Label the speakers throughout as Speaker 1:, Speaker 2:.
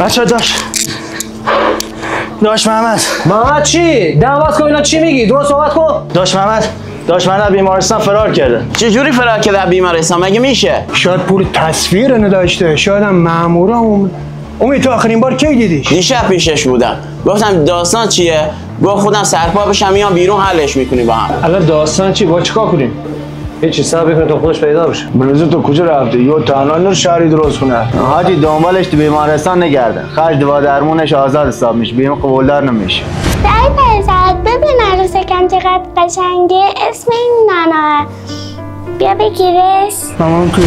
Speaker 1: بچه داش محمد
Speaker 2: چی؟ دعوت کن اینا چی میگی؟ درست صحبت کن.
Speaker 1: داش محمد بیمارستان فرار کرده.
Speaker 3: چه جوری فرار کرده بیمارستان مگه میشه؟
Speaker 4: شاید پول تصویر نداشته، شاید هم مامورا امید تو آخرین بار کی دیدیش؟
Speaker 3: دیشب پیشش بودم. گفتم داستان چیه؟ گفت خودم سرپا بشم میام بیرون حلش میکنی با هم.
Speaker 2: الان داستان چی؟ با چیکار کنیم؟ هیچ صبر بکنه تا خودش پیدا بشه.
Speaker 5: بروز تو کجا رفته؟ یو تنها نور شهری درست کنه.
Speaker 6: حاجی دنبالش تو بیمارستان نگرده. خرج دوا درمونش آزاد حساب میشه. بیم قبولدار نمیشه.
Speaker 7: دایی پسر ببین عروسکم چقدر قشنگه. اسم این نانا. بیا بگیرش.
Speaker 4: مامان تو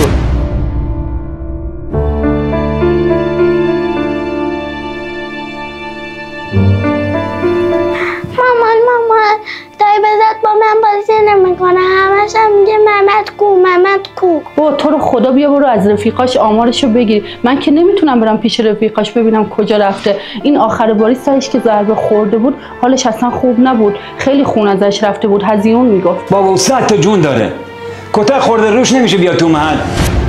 Speaker 7: مامان دایی بزد با من بازی نمیکنه. همش هم میگه ممد کو.
Speaker 8: با تو رو خدا بیا برو از رفیقاش آمارشو بگیر. من که نمیتونم برم پیش رفیقاش ببینم کجا رفته. این آخر باری سرش که ضربه خورده بود حالش اصلا خوب نبود. خیلی خون ازش رفته بود. هزیون میگفت.
Speaker 9: بابا 100 تا جون داره. کتک خورده روش نمیشه بیاد تو محل.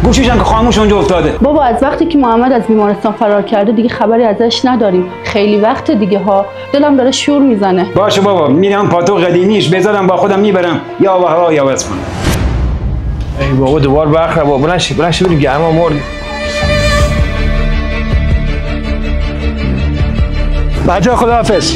Speaker 9: گوشیش هم که خاموش اونجا افتاده.
Speaker 8: بابا از وقتی که محمد از بیمارستان فرار کرده دیگه خبری ازش نداریم. خیلی وقت دیگه ها. دلم داره شور میزنه.
Speaker 9: باشه بابا میرم پاتو قدیمیش بذارم با خودم میبرم یا هوا یا عوض کنم.
Speaker 2: ای بابا دوبار برخ بابا بلند شو بریم گرما مرد.
Speaker 4: بچه‌ها خداحافظ.